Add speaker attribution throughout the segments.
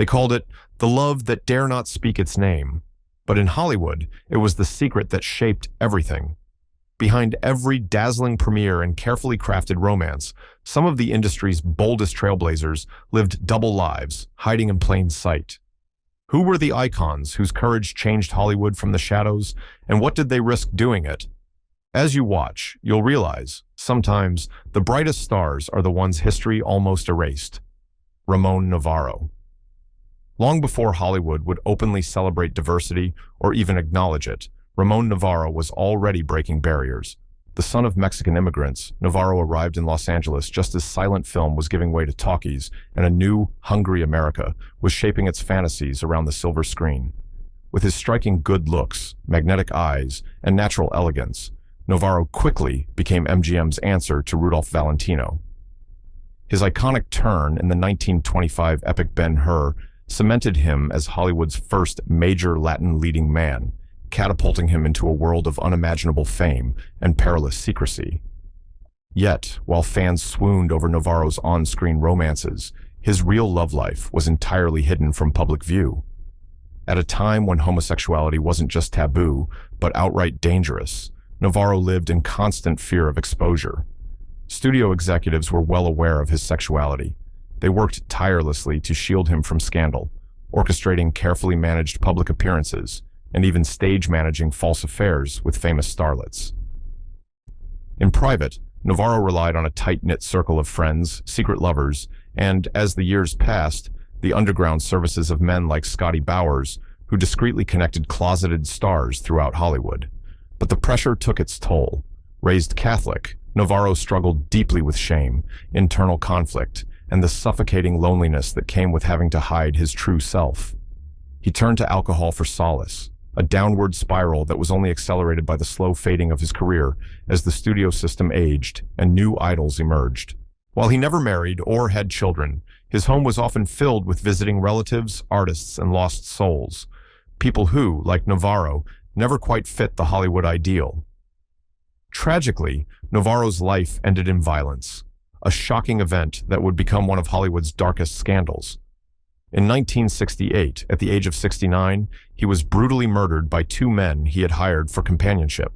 Speaker 1: They called it the love that dare not speak its name. But in Hollywood, it was the secret that shaped everything. Behind every dazzling premiere and carefully crafted romance, some of the industry's boldest trailblazers lived double lives, hiding in plain sight. Who were the icons whose courage changed Hollywood from the shadows, and what did they risk doing it? As you watch, you'll realize, sometimes, the brightest stars are the ones history almost erased. Ramon Navaro. Long before Hollywood would openly celebrate diversity or even acknowledge it, Ramon Navaro was already breaking barriers. The son of Mexican immigrants, Navaro arrived in Los Angeles just as silent film was giving way to talkies, and a new, hungry America was shaping its fantasies around the silver screen. With his striking good looks, magnetic eyes, and natural elegance, Navaro quickly became MGM's answer to Rudolph Valentino. His iconic turn in the 1925 epic Ben-Hur cemented him as Hollywood's first major Latin leading man, catapulting him into a world of unimaginable fame and perilous secrecy. Yet, while fans swooned over Navaro's on-screen romances, his real love life was entirely hidden from public view. At a time when homosexuality wasn't just taboo, but outright dangerous, Navaro lived in constant fear of exposure. Studio executives were well aware of his sexuality. They worked tirelessly to shield him from scandal, orchestrating carefully managed public appearances, and even stage managing false affairs with famous starlets. In private, Navaro relied on a tight-knit circle of friends, secret lovers, and, as the years passed, the underground services of men like Scotty Bowers, who discreetly connected closeted stars throughout Hollywood. But the pressure took its toll. Raised Catholic, Navaro struggled deeply with shame, internal conflict, and the suffocating loneliness that came with having to hide his true self. He turned to alcohol for solace, a downward spiral that was only accelerated by the slow fading of his career as the studio system aged and new idols emerged. While he never married or had children, his home was often filled with visiting relatives, artists, and lost souls, people who, like Navaro, never quite fit the Hollywood ideal. Tragically, Navaro's life ended in violence, a shocking event that would become one of Hollywood's darkest scandals. In 1968, at the age of 69, he was brutally murdered by two men he had hired for companionship.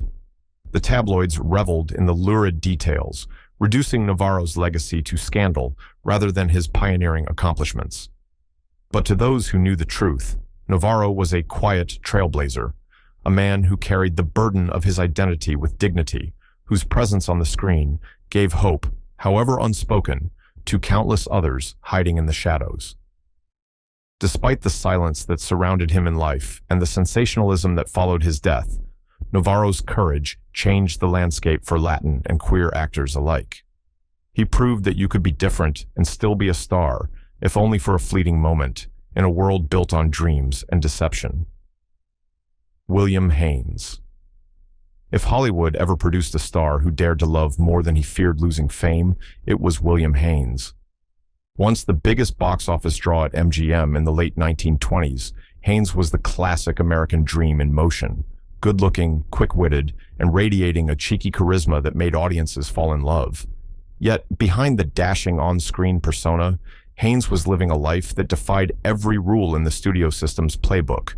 Speaker 1: The tabloids reveled in the lurid details, reducing Navaro's legacy to scandal rather than his pioneering accomplishments. But to those who knew the truth, Navaro was a quiet trailblazer, a man who carried the burden of his identity with dignity, whose presence on the screen gave hope, however unspoken, to countless others hiding in the shadows. Despite the silence that surrounded him in life and the sensationalism that followed his death, Navaro's courage changed the landscape for Latin and queer actors alike. He proved that you could be different and still be a star, if only for a fleeting moment, in a world built on dreams and deception. William Haynes. If Hollywood ever produced a star who dared to love more than he feared losing fame, it was William Haynes. Once the biggest box office draw at MGM in the late 1920s, Haynes was the classic American dream in motion, good-looking, quick-witted, and radiating a cheeky charisma that made audiences fall in love. Yet, behind the dashing on-screen persona, Haynes was living a life that defied every rule in the studio system's playbook.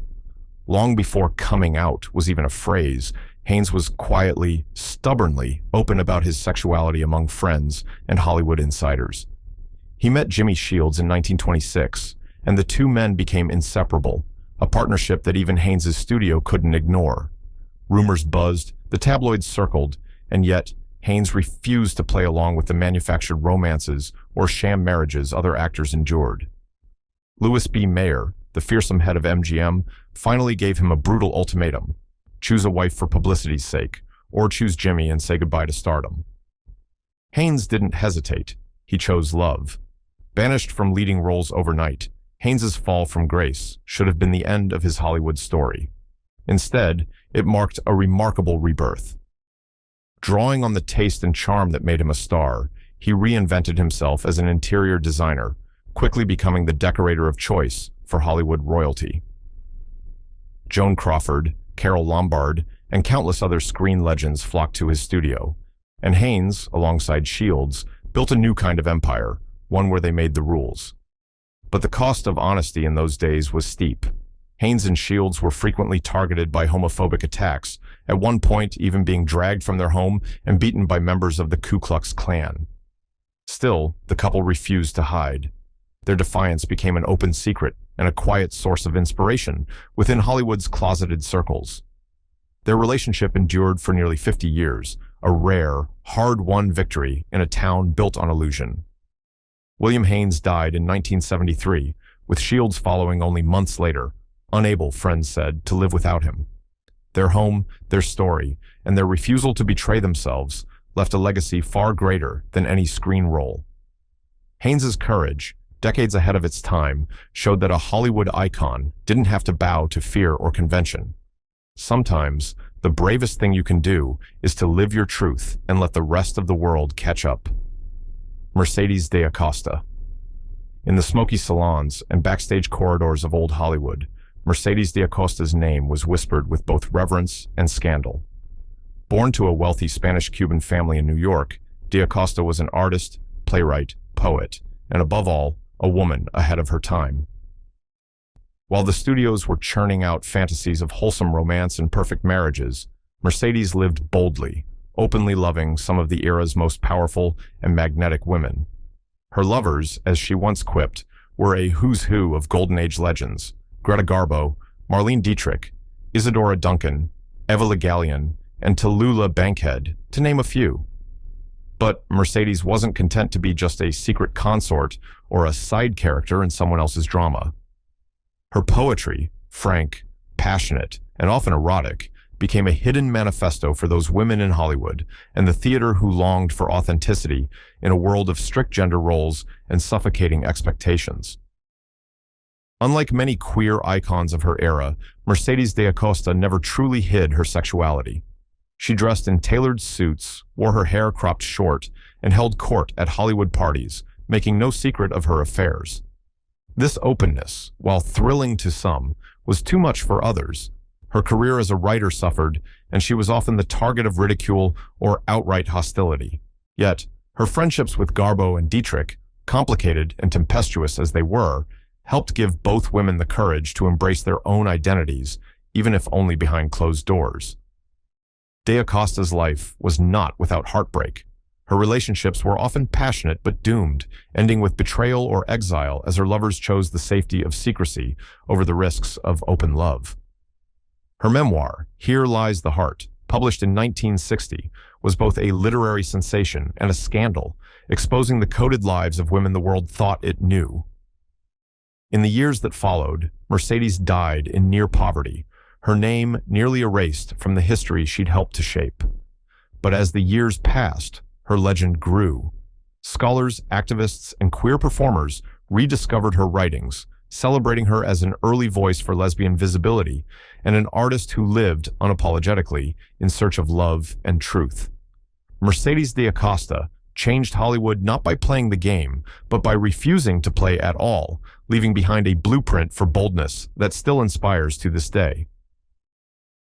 Speaker 1: Long before coming out was even a phrase, Haynes was quietly, stubbornly open about his sexuality among friends and Hollywood insiders. He met Jimmy Shields in 1926, and the two men became inseparable, a partnership that even Haynes' studio couldn't ignore. Rumors buzzed, the tabloids circled, and yet Haynes refused to play along with the manufactured romances or sham marriages other actors endured. Louis B. Mayer, the fearsome head of MGM, finally gave him a brutal ultimatum: choose a wife for publicity's sake, or choose Jimmy and say goodbye to stardom. Haynes didn't hesitate. He chose love. Banished from leading roles overnight, Haynes' fall from grace should have been the end of his Hollywood story. Instead, it marked a remarkable rebirth. Drawing on the taste and charm that made him a star, he reinvented himself as an interior designer, quickly becoming the decorator of choice for Hollywood royalty. Joan Crawford, Carole Lombard, and countless other screen legends flocked to his studio, and Haynes, alongside Shields, built a new kind of empire, one where they made the rules. But the cost of honesty in those days was steep. Haynes and Shields were frequently targeted by homophobic attacks, at one point even being dragged from their home and beaten by members of the Ku Klux Klan. Still, the couple refused to hide. Their defiance became an open secret and a quiet source of inspiration within Hollywood's closeted circles. Their relationship endured for nearly 50 years, a rare, hard-won victory in a town built on illusion. William Haynes died in 1973, with Shields following only months later, unable, friends said, to live without him. Their home, their story, and their refusal to betray themselves left a legacy far greater than any screen role. Haynes's courage, decades ahead of its time, showed that a Hollywood icon didn't have to bow to fear or convention. Sometimes, the bravest thing you can do is to live your truth and let the rest of the world catch up. Mercedes Deacosta. In the smoky salons and backstage corridors of old Hollywood, Mercedes Deacosta's name was whispered with both reverence and scandal. Born to a wealthy Spanish-Cuban family in New York, Deacosta was an artist, playwright, poet, and above all, a woman ahead of her time. While the studios were churning out fantasies of wholesome romance and perfect marriages, Mercedes lived boldly, openly loving some of the era's most powerful and magnetic women. Her lovers, as she once quipped, were a who's who of Golden Age legends: Greta Garbo, Marlene Dietrich, Isadora Duncan, Eva Le Gallienne, and Tallulah Bankhead, to name a few. But Mercedes wasn't content to be just a secret consort or a side character in someone else's drama. Her poetry, frank, passionate, and often erotic, became a hidden manifesto for those women in Hollywood and the theater who longed for authenticity in a world of strict gender roles and suffocating expectations. Unlike many queer icons of her era, Mercedes Deacosta never truly hid her sexuality. She dressed in tailored suits, wore her hair cropped short, and held court at Hollywood parties, making no secret of her affairs. This openness, while thrilling to some, was too much for others. Her career as a writer suffered, and she was often the target of ridicule or outright hostility. Yet, her friendships with Garbo and Dietrich, complicated and tempestuous as they were, helped give both women the courage to embrace their own identities, even if only behind closed doors. Deacosta's life was not without heartbreak. Her relationships were often passionate but doomed, ending with betrayal or exile as her lovers chose the safety of secrecy over the risks of open love. Her memoir, Here Lies the Heart, published in 1960, was both a literary sensation and a scandal, exposing the coded lives of women the world thought it knew. In the years that followed, Mercedes died in near poverty, her name nearly erased from the history she'd helped to shape. But as the years passed, her legend grew. Scholars, activists, and queer performers rediscovered her writings, celebrating her as an early voice for lesbian visibility and an artist who lived unapologetically in search of love and truth. Mercedes Deacosta changed Hollywood not by playing the game, but by refusing to play at all, leaving behind a blueprint for boldness that still inspires to this day.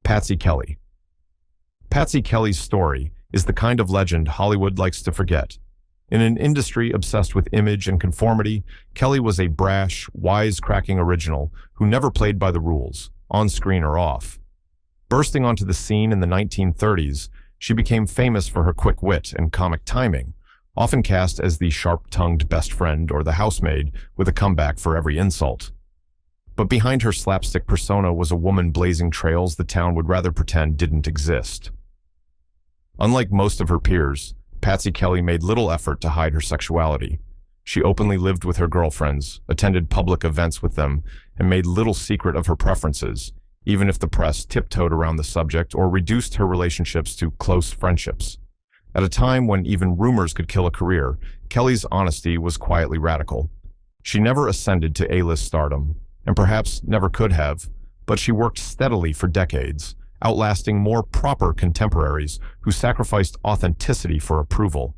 Speaker 1: Paty Kelly. Paty Kelly's story is the kind of legend Hollywood likes to forget. In an industry obsessed with image and conformity, Kelly was a brash, wisecracking original who never played by the rules, on screen or off. Bursting onto the scene in the 1930s, she became famous for her quick wit and comic timing, often cast as the sharp-tongued best friend or the housemaid with a comeback for every insult. But behind her slapstick persona was a woman blazing trails the town would rather pretend didn't exist. Unlike most of her peers, Paty Kelly made little effort to hide her sexuality. She openly lived with her girlfriends, attended public events with them, and made little secret of her preferences, even if the press tiptoed around the subject or reduced her relationships to close friendships. At a time when even rumors could kill a career, Kelly's honesty was quietly radical. She never ascended to A-list stardom, and perhaps never could have, but she worked steadily for decades, outlasting more proper contemporaries who sacrificed authenticity for approval.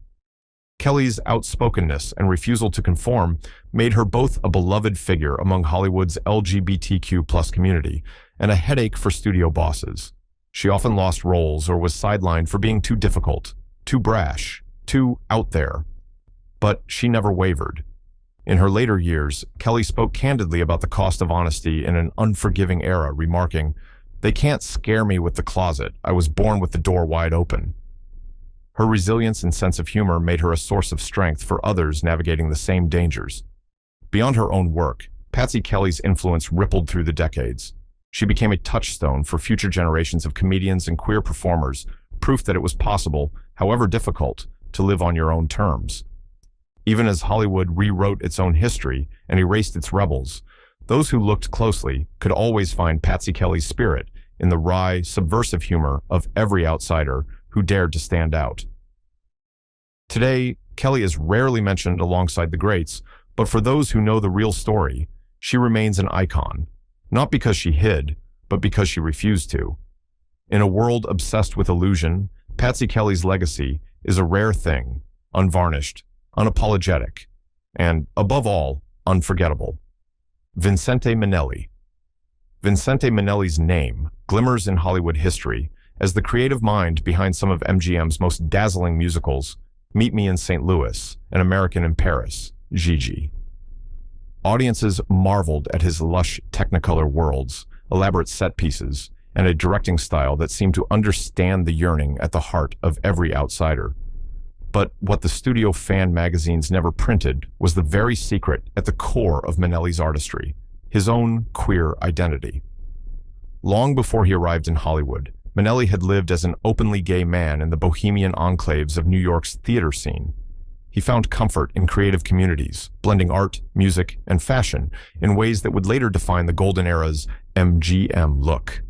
Speaker 1: Kelly's outspokenness and refusal to conform made her both a beloved figure among Hollywood's LGBTQ+ community and a headache for studio bosses. She often lost roles or was sidelined for being too difficult, too brash, too out there. But she never wavered. In her later years, Kelly spoke candidly about the cost of honesty in an unforgiving era, remarking, "They can't scare me with the closet. I was born with the door wide open." Her resilience and sense of humor made her a source of strength for others navigating the same dangers. Beyond her own work, Paty Kelly's influence rippled through the decades. She became a touchstone for future generations of comedians and queer performers, proof that it was possible, however difficult, to live on your own terms. Even as Hollywood rewrote its own history and erased its rebels, those who looked closely could always find Paty Kelly's spirit in the wry, subversive humor of every outsider who dared to stand out. Today, Kelly is rarely mentioned alongside the greats, but for those who know the real story, she remains an icon, not because she hid, but because she refused to. In a world obsessed with illusion, Paty Kelly's legacy is a rare thing, unvarnished, unapologetic, and, above all, unforgettable. Vincente Minnelli. Vincente Minnelli's name glimmers in Hollywood history as the creative mind behind some of MGM's most dazzling musicals, Meet Me in St. Louis, An American in Paris, Gigi. Audiences marveled at his lush Technicolor worlds, elaborate set pieces, and a directing style that seemed to understand the yearning at the heart of every outsider. But what the studio fan magazines never printed was the very secret at the core of Minnelli's artistry, his own queer identity. Long before he arrived in Hollywood, Minnelli had lived as an openly gay man in the bohemian enclaves of New York's theater scene. He found comfort in creative communities, blending art, music, and fashion in ways that would later define the golden era's MGM look.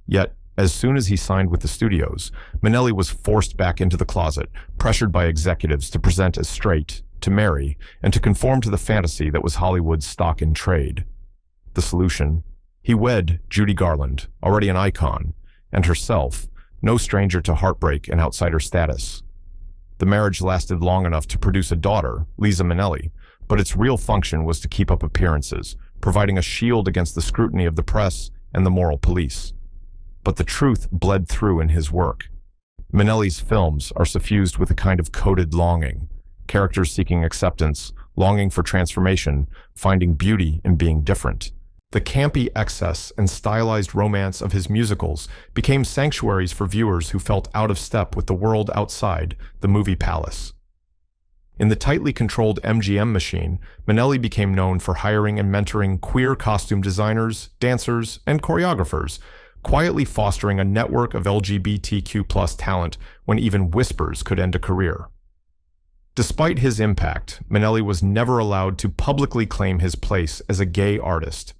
Speaker 1: Yet, as soon as he signed with the studios, Minnelli was forced back into the closet, pressured by executives to present as straight, to marry, and to conform to the fantasy that was Hollywood's stock in trade. The solution? He wed Judy Garland, already an icon, and herself, no stranger to heartbreak and outsider status. The marriage lasted long enough to produce a daughter, Liza Minnelli, but its real function was to keep up appearances, providing a shield against the scrutiny of the press and the moral police. But the truth bled through in his work. Minnelli's films are suffused with a kind of coded longing, characters seeking acceptance, longing for transformation, finding beauty in being different. The campy excess and stylized romance of his musicals became sanctuaries for viewers who felt out of step with the world outside the movie palace. In the tightly controlled MGM machine, Minnelli became known for hiring and mentoring queer costume designers, dancers, and choreographers, quietly fostering a network of LGBTQ+ talent when even whispers could end a career. Despite his impact, Minnelli was never allowed to publicly claim his place as a gay artist.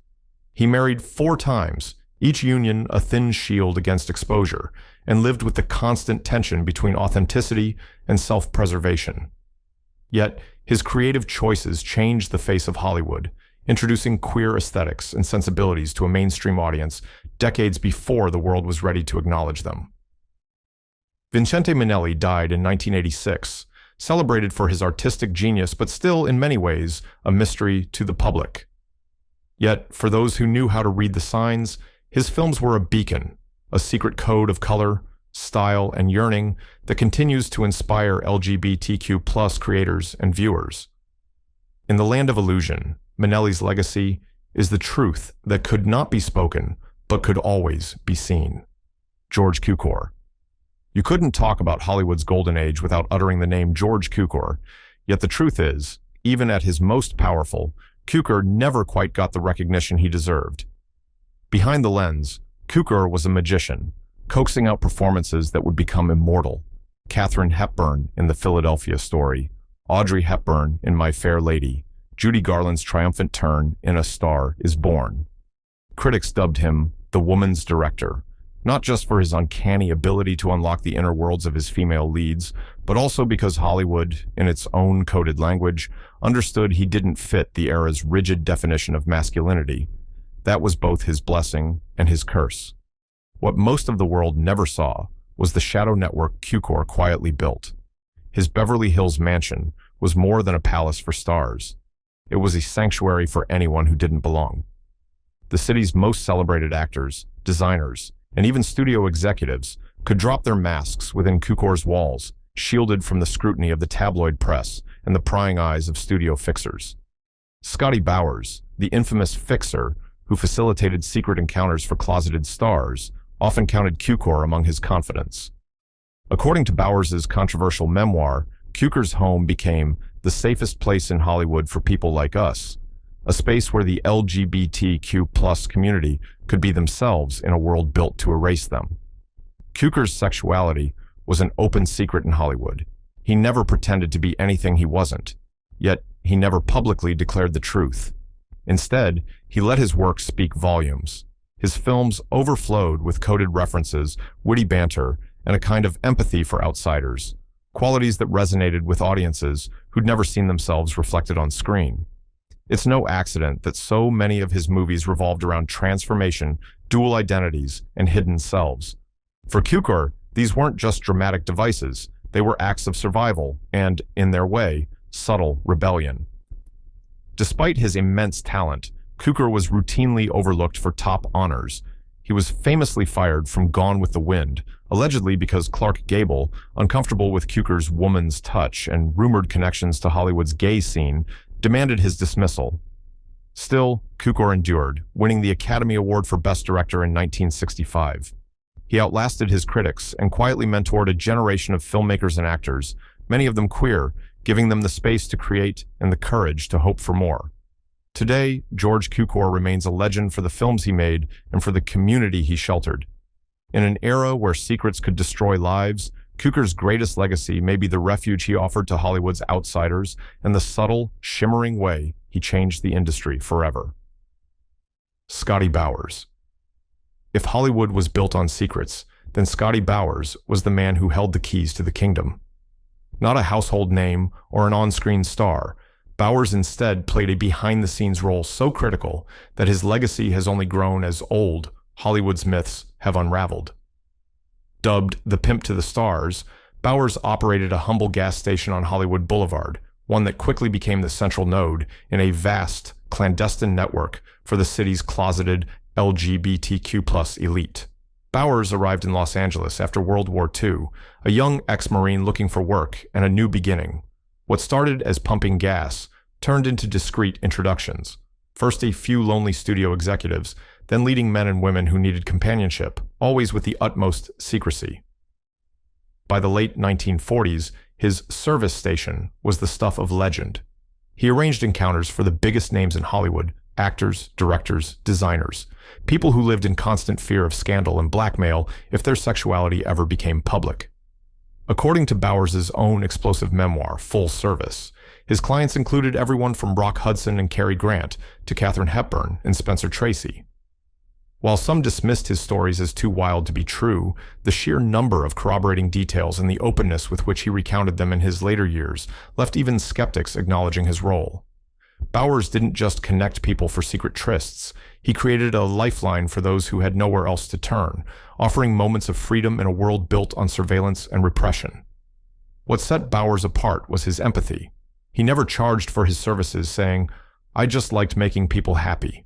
Speaker 1: He married 4 times, each union a thin shield against exposure, and lived with the constant tension between authenticity and self-preservation. Yet, his creative choices changed the face of Hollywood, introducing queer aesthetics and sensibilities to a mainstream audience decades before the world was ready to acknowledge them. Vincente Minnelli died in 1986, celebrated for his artistic genius but still, in many ways, a mystery to the public. Yet, for those who knew how to read the signs, his films were a beacon, a secret code of color, style, and yearning that continues to inspire LGBTQ+ creators and viewers. In the land of illusion, Minnelli's legacy is the truth that could not be spoken, but could always be seen. George Cukor. You couldn't talk about Hollywood's golden age without uttering the name George Cukor, yet the truth is, even at his most powerful, Cukor never quite got the recognition he deserved. Behind the lens, Cukor was a magician, coaxing out performances that would become immortal. Katharine Hepburn in The Philadelphia Story, Audrey Hepburn in My Fair Lady, Judy Garland's triumphant turn in A Star Is Born. Critics dubbed him the woman's director, not just for his uncanny ability to unlock the inner worlds of his female leads, but also because Hollywood, in its own coded language, understood he didn't fit the era's rigid definition of masculinity. That was both his blessing and his curse. What most of the world never saw was the shadow network Cukor quietly built. His Beverly Hills mansion was more than a palace for stars. It was a sanctuary for anyone who didn't belong. The city's most celebrated actors, designers, and even studio executives could drop their masks within Cukor's walls, shielded from the scrutiny of the tabloid press and the prying eyes of studio fixers. Scotty Bowers, the infamous fixer who facilitated secret encounters for closeted stars, often counted Cukor among his confidants. According to Bowers's controversial memoir, Cukor's home became the safest place in Hollywood for people like us, a space where the LGBTQ+ community could be themselves in a world built to erase them. Cukor's sexuality was an open secret in Hollywood. He never pretended to be anything he wasn't, yet he never publicly declared the truth. Instead, he let his work speak volumes. His films overflowed with coded references, witty banter, and a kind of empathy for outsiders, qualities that resonated with audiences who'd never seen themselves reflected on screen. It's no accident that so many of his movies revolved around transformation, dual identities, and hidden selves. For Cukor, these weren't just dramatic devices, they were acts of survival and, in their way, subtle rebellion. Despite his immense talent, Cukor was routinely overlooked for top honors. He was famously fired from Gone with the Wind, allegedly because Clark Gable, uncomfortable with Cukor's woman's touch and rumored connections to Hollywood's gay scene, demanded his dismissal. Still, Cukor endured, winning the Academy Award for Best Director in 1965. He outlasted his critics and quietly mentored a generation of filmmakers and actors, many of them queer, giving them the space to create and the courage to hope for more. Today, George Cukor remains a legend for the films he made and for the community he sheltered. In an era where secrets could destroy lives, Cukor's greatest legacy may be the refuge he offered to Hollywood's outsiders and the subtle, shimmering way he changed the industry forever. Scotty Bowers. If Hollywood was built on secrets, then Scotty Bowers was the man who held the keys to the kingdom. Not a household name or an on-screen star, Bowers instead played a behind-the-scenes role so critical that his legacy has only grown as old Hollywood's myths have unraveled. Dubbed the Pimp to the Stars, Bowers operated a humble gas station on Hollywood Boulevard, one that quickly became the central node in a vast, clandestine network for the city's closeted LGBTQ+ elite. Bowers arrived in Los Angeles after World War II, a young ex-Marine looking for work and a new beginning. What started as pumping gas turned into discreet introductions. First a few lonely studio executives, then leading men and women who needed companionship, always with the utmost secrecy. By the late 1940s, his service station was the stuff of legend. He arranged encounters for the biggest names in Hollywood, actors, directors, designers, people who lived in constant fear of scandal and blackmail if their sexuality ever became public. According to Bowers's own explosive memoir, Full Service, his clients included everyone from Rock Hudson and Cary Grant to Katharine Hepburn and Spencer Tracy. While some dismissed his stories as too wild to be true, the sheer number of corroborating details and the openness with which he recounted them in his later years left even skeptics acknowledging his role. Bowers didn't just connect people for secret trysts, he created a lifeline for those who had nowhere else to turn, offering moments of freedom in a world built on surveillance and repression. What set Bowers apart was his empathy. He never charged for his services, saying, "I just liked making people happy."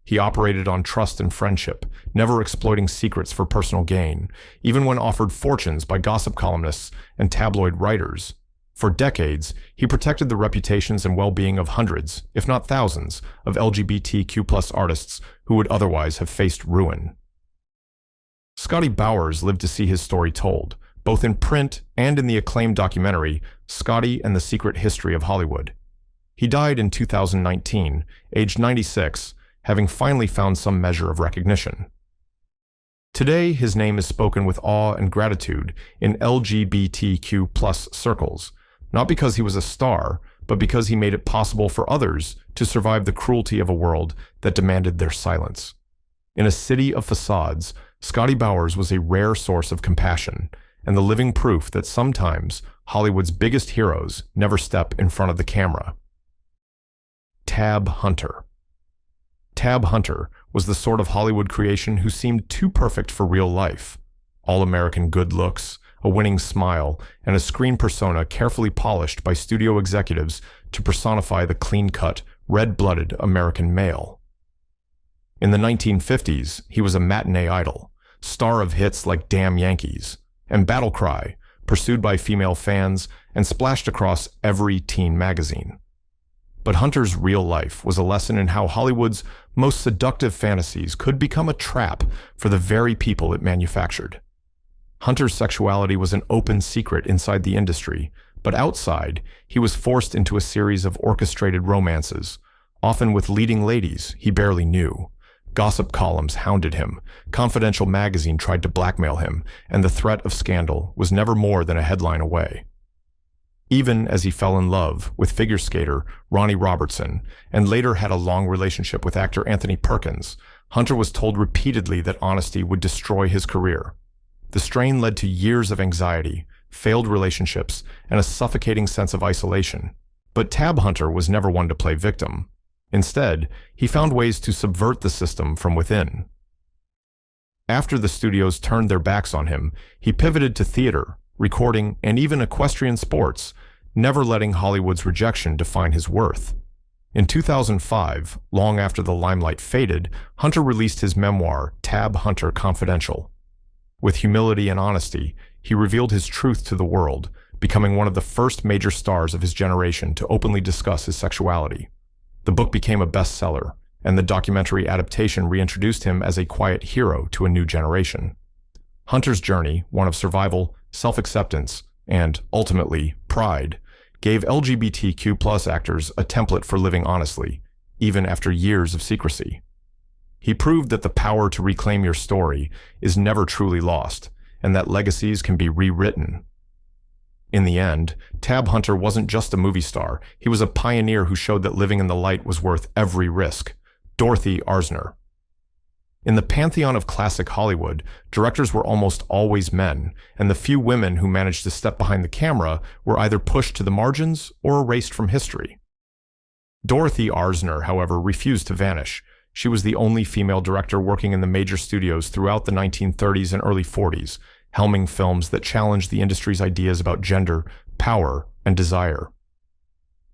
Speaker 1: He operated on trust and friendship, never exploiting secrets for personal gain, even when offered fortunes by gossip columnists and tabloid writers. For decades, he protected the reputations and well-being of hundreds, if not thousands, of LGBTQ+ artists who would otherwise have faced ruin. Scotty Bowers lived to see his story told, both in print and in the acclaimed documentary, Scotty and the Secret History of Hollywood. He died in 2019, aged 96, having finally found some measure of recognition. Today, his name is spoken with awe and gratitude in LGBTQ+ circles, not because he was a star, but because he made it possible for others to survive the cruelty of a world that demanded their silence. In a city of facades, Scotty Bowers was a rare source of compassion, and the living proof that sometimes Hollywood's biggest heroes never step in front of the camera. Tab Hunter. Tab Hunter was the sort of Hollywood creation who seemed too perfect for real life. All-American good looks, a winning smile, and a screen persona carefully polished by studio executives to personify the clean-cut, red-blooded American male. In the 1950s, he was a matinee idol, star of hits like Damn Yankees, and Battle Cry, pursued by female fans and splashed across every teen magazine. But Hunter's real life was a lesson in how Hollywood's most seductive fantasies could become a trap for the very people it manufactured. Hunter's sexuality was an open secret inside the industry, but outside, he was forced into a series of orchestrated romances, often with leading ladies he barely knew. Gossip columns hounded him, Confidential magazine tried to blackmail him, and the threat of scandal was never more than a headline away. Even as he fell in love with figure skater Ronnie Robertson and later had a long relationship with actor Anthony Perkins, Hunter was told repeatedly that honesty would destroy his career. The strain led to years of anxiety, failed relationships, and a suffocating sense of isolation. But Tab Hunter was never one to play victim. Instead, he found ways to subvert the system from within. After the studios turned their backs on him, he pivoted to theater, recording, and even equestrian sports, never letting Hollywood's rejection define his worth. In 2005, long after the limelight faded, Hunter released his memoir, Tab Hunter Confidential. With humility and honesty, he revealed his truth to the world, becoming one of the first major stars of his generation to openly discuss his sexuality. The book became a bestseller, and the documentary adaptation reintroduced him as a quiet hero to a new generation. Hunter's journey, one of survival, self-acceptance, and, ultimately, pride, gave LGBTQ+ actors a template for living honestly, even after years of secrecy. He proved that the power to reclaim your story is never truly lost, and that legacies can be rewritten. In the end, Tab Hunter wasn't just a movie star, he was a pioneer who showed that living in the light was worth every risk. Dorothy Arsner. In the pantheon of classic Hollywood, directors were almost always men, and the few women who managed to step behind the camera were either pushed to the margins or erased from history. Dorothy Arsner, however, refused to vanish. She was the only female director working in the major studios throughout the 1930s and early 40s, helming films that challenged the industry's ideas about gender, power, and desire.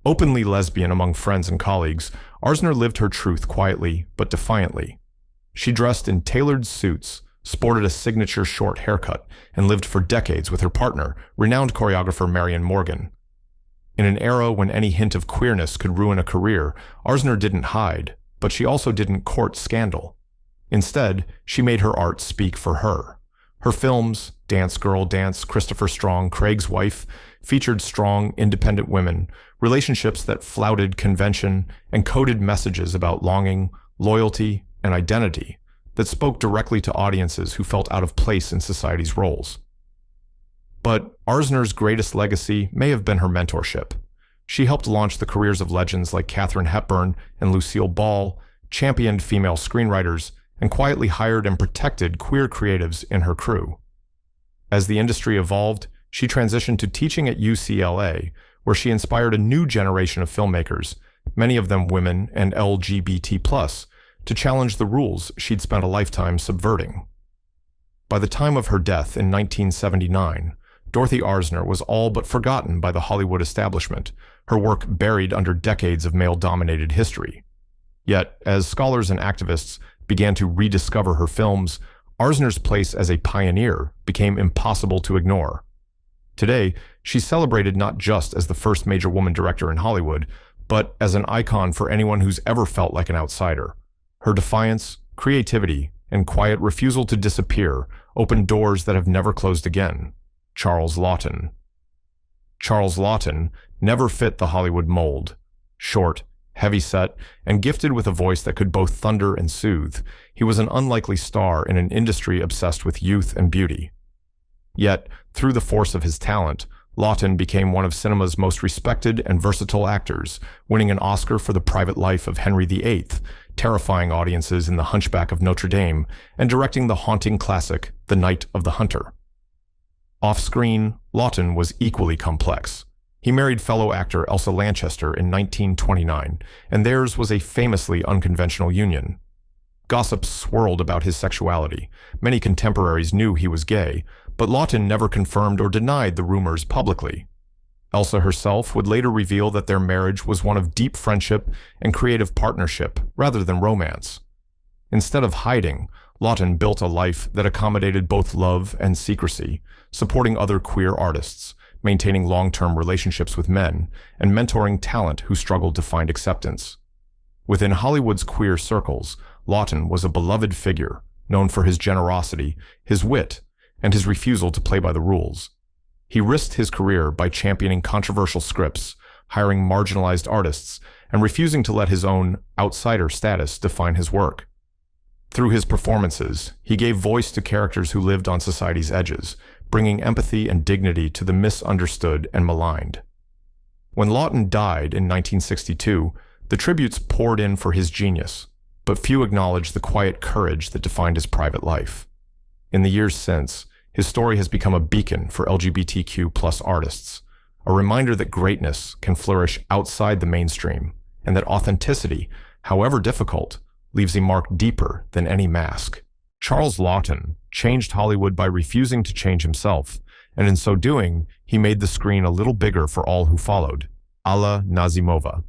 Speaker 1: Openly lesbian among friends and colleagues, Arsner lived her truth quietly but defiantly. She dressed in tailored suits, sported a signature short haircut, and lived for decades with her partner, renowned choreographer Marion Morgan. In an era when any hint of queerness could ruin a career, Arsner didn't hide, but she also didn't court scandal. Instead, she made her art speak for her. Her films, Dance Girl Dance, Christopher Strong, Craig's Wife, featured strong, independent women, relationships that flouted convention, and coded messages about longing, loyalty, and identity that spoke directly to audiences who felt out of place in society's roles. But Arsner's greatest legacy may have been her mentorship. She helped launch the careers of legends like Katharine Hepburn and Lucille Ball, championed female screenwriters, and quietly hired and protected queer creatives in her crew. As the industry evolved, she transitioned to teaching at UCLA, where she inspired a new generation of filmmakers, many of them women and LGBT+, to challenge the rules she'd spent a lifetime subverting. By the time of her death in 1979, Dorothy Arsner was all but forgotten by the Hollywood establishment, her work buried under decades of male-dominated history. Yet, as scholars and activists began to rediscover her films, Arsner's place as a pioneer became impossible to ignore. Today, she's celebrated not just as the first major woman director in Hollywood, but as an icon for anyone who's ever felt like an outsider. Her defiance, creativity, and quiet refusal to disappear opened doors that have never closed again. Charles Laughton. Charles Laughton never fit the Hollywood mold. Short, heavy-set, and gifted with a voice that could both thunder and soothe, he was an unlikely star in an industry obsessed with youth and beauty. Yet, through the force of his talent, Laughton became one of cinema's most respected and versatile actors, winning an Oscar for The Private Life of Henry VIII, terrifying audiences in The Hunchback of Notre Dame, and directing the haunting classic The Night of the Hunter. Off-screen, Laughton was equally complex. He married fellow actor Elsa Lanchester in 1929, and theirs was a famously unconventional union. Gossip swirled about his sexuality. Many contemporaries knew he was gay, but Laughton never confirmed or denied the rumors publicly. Elsa herself would later reveal that their marriage was one of deep friendship and creative partnership rather than romance. Instead of hiding, Laughton built a life that accommodated both love and secrecy, supporting other queer artists, maintaining long-term relationships with men, and mentoring talent who struggled to find acceptance. Within Hollywood's queer circles, Lawton was a beloved figure, known for his generosity, his wit, and his refusal to play by the rules. He risked his career by championing controversial scripts, hiring marginalized artists, and refusing to let his own outsider status define his work. Through his performances, he gave voice to characters who lived on society's edges, bringing empathy and dignity to the misunderstood and maligned. When Lawton died in 1962, the tributes poured in for his genius, but few acknowledged the quiet courage that defined his private life. In the years since, his story has become a beacon for LGBTQ+ artists, a reminder that greatness can flourish outside the mainstream, and that authenticity, however difficult, leaves a mark deeper than any mask. Charles Lawton changed Hollywood by refusing to change himself, and in so doing, he made the screen a little bigger for all who followed, a la Nazimova.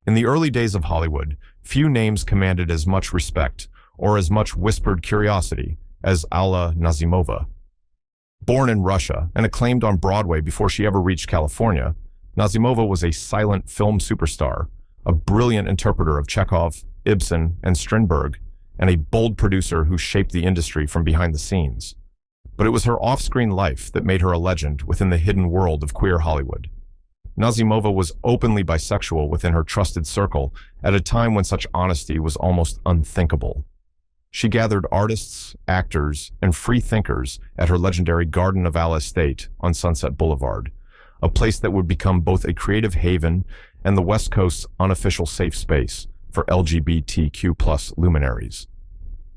Speaker 1: In the early days of Hollywood, few names commanded as much respect or as much whispered curiosity as a la Nazimova. Born in Russia and acclaimed on Broadway before she ever reached California, Nazimova was a silent film superstar, a brilliant interpreter of Chekhov, Ibsen, and Strindberg, and a bold producer who shaped the industry from behind the scenes. But it was her off-screen life that made her a legend within the hidden world of queer Hollywood. Nazimova was openly bisexual within her trusted circle at a time when such honesty was almost unthinkable. She gathered artists, actors, and free thinkers at her legendary Garden of Allah estate on Sunset Boulevard, a place that would become both a creative haven and the West Coast's unofficial safe space for LGBTQ+ luminaries.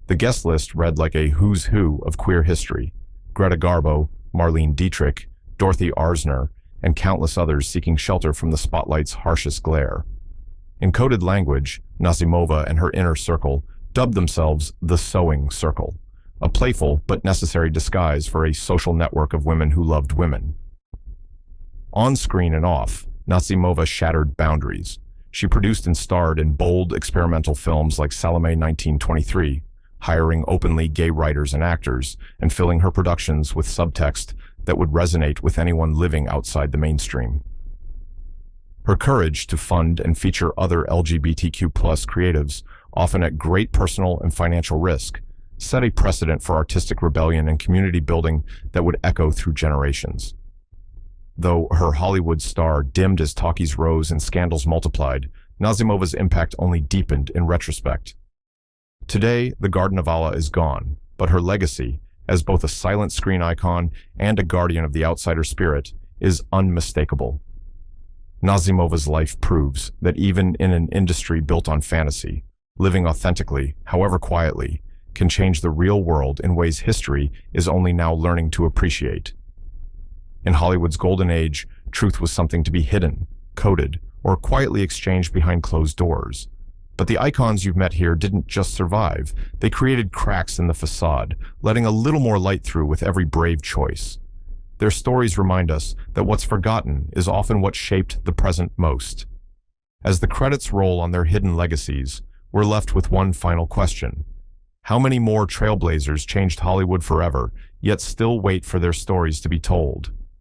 Speaker 1: The guest list read like a who's who of queer history: Greta Garbo, Marlene Dietrich, Dorothy Arsner, and countless others seeking shelter from the spotlight's harshest glare. In coded language, Nazimova and her inner circle dubbed themselves the Sewing Circle, a playful but necessary disguise for a social network of women who loved women. On screen and off, Nazimova shattered boundaries. She produced and starred in bold experimental films like Salome 1923, hiring openly gay writers and actors, and filling her productions with subtext that would resonate with anyone living outside the mainstream. Her courage to fund and feature other LGBTQ+ creatives, often at great personal and financial risk, set a precedent for artistic rebellion and community building that would echo through generations. Though her Hollywood star dimmed as talkies rose and scandals multiplied, Nazimova's impact only deepened in retrospect. Today, the Garden of Allah is gone, but her legacy, as both a silent screen icon and a guardian of the outsider spirit, is unmistakable. Nazimova's life proves that even in an industry built on fantasy, living authentically, however quietly, can change the real world in ways history is only now learning to appreciate. In Hollywood's golden age, truth was something to be hidden, coded, or quietly exchanged behind closed doors. But the icons you've met here didn't just survive, they created cracks in the facade, letting a little more light through with every brave choice. Their stories remind us that what's forgotten is often what shaped the present most. As the credits roll on their hidden legacies, we're left with one final question. How many more trailblazers changed Hollywood forever, yet still wait for their stories to be told?